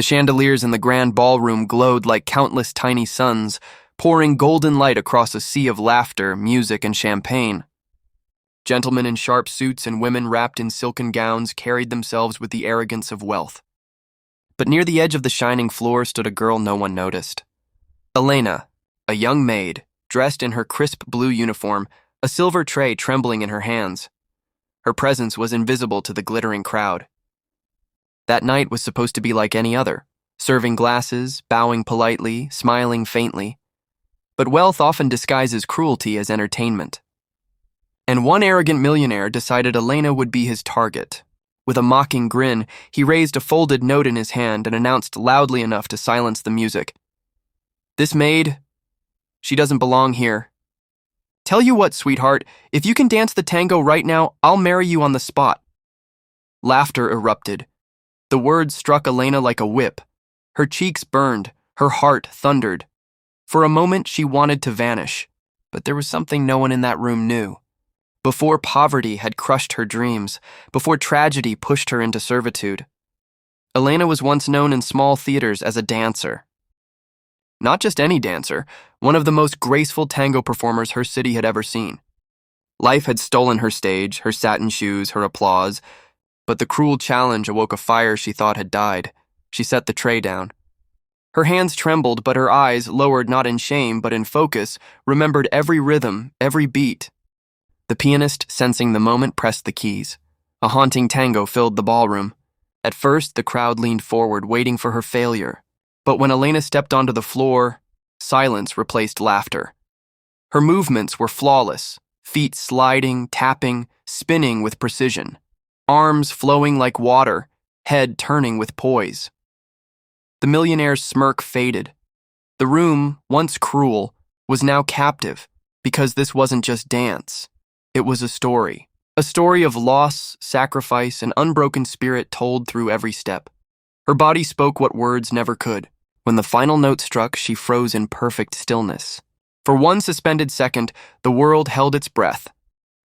The chandeliers in the grand ballroom glowed like countless tiny suns, pouring golden light across a sea of laughter, music, and champagne. Gentlemen in sharp suits and women wrapped in silken gowns carried themselves with the arrogance of wealth. But near the edge of the shining floor stood a girl no one noticed. Elena, a young maid, dressed in her crisp blue uniform, a silver tray trembling in her hands. Her presence was invisible to the glittering crowd. That night was supposed to be like any other, serving glasses, bowing politely, smiling faintly. But wealth often disguises cruelty as entertainment. And one arrogant millionaire decided Elena would be his target. With a mocking grin, he raised a folded note in his hand and announced loudly enough to silence the music. "This maid, she doesn't belong here. Tell you what, sweetheart, if you can dance the tango right now, I'll marry you on the spot." Laughter erupted. The words struck Elena like a whip. Her cheeks burned, her heart thundered. For a moment, she wanted to vanish, but there was something no one in that room knew. Before poverty had crushed her dreams, before tragedy pushed her into servitude, Elena was once known in small theaters as a dancer. Not just any dancer, one of the most graceful tango performers her city had ever seen. Life had stolen her stage, her satin shoes, her applause, but the cruel challenge awoke a fire she thought had died. She set the tray down. Her hands trembled, but her eyes, lowered not in shame but in focus, remembered every rhythm, every beat. The pianist, sensing the moment, pressed the keys. A haunting tango filled the ballroom. At first, the crowd leaned forward, waiting for her failure. But when Elena stepped onto the floor, silence replaced laughter. Her movements were flawless, feet sliding, tapping, spinning with precision, arms flowing like water, head turning with poise. The millionaire's smirk faded. The room, once cruel, was now captive, because this wasn't just dance. It was a story of loss, sacrifice, and unbroken spirit told through every step. Her body spoke what words never could. When the final note struck, she froze in perfect stillness. For one suspended second, the world held its breath,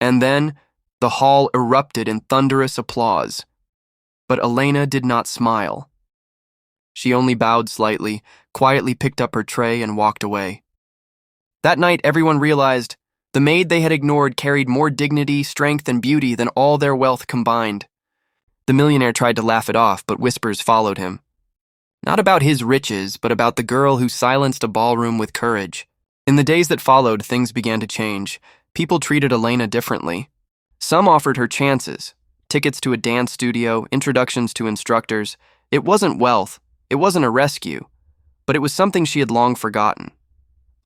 and then the hall erupted in thunderous applause. But Elena did not smile. She only bowed slightly, quietly picked up her tray, and walked away. That night, everyone realized the maid they had ignored carried more dignity, strength, and beauty than all their wealth combined. The millionaire tried to laugh it off, but whispers followed him. Not about his riches, but about the girl who silenced a ballroom with courage. In the days that followed, things began to change. People treated Elena differently. Some offered her chances, tickets to a dance studio, introductions to instructors. It wasn't wealth, it wasn't a rescue, but it was something she had long forgotten.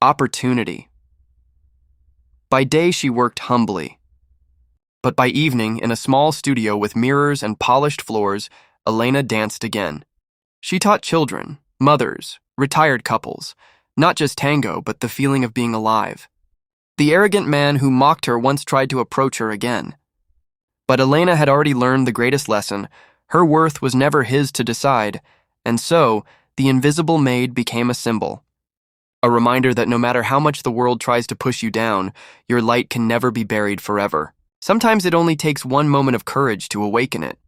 Opportunity. By day, she worked humbly. But by evening, in a small studio with mirrors and polished floors, Elena danced again. She taught children, mothers, retired couples, not just tango, but the feeling of being alive. The arrogant man who mocked her once tried to approach her again. But Elena had already learned the greatest lesson. Her worth was never his to decide, and so the invisible maid became a symbol. A reminder that no matter how much the world tries to push you down, your light can never be buried forever. Sometimes it only takes one moment of courage to awaken it.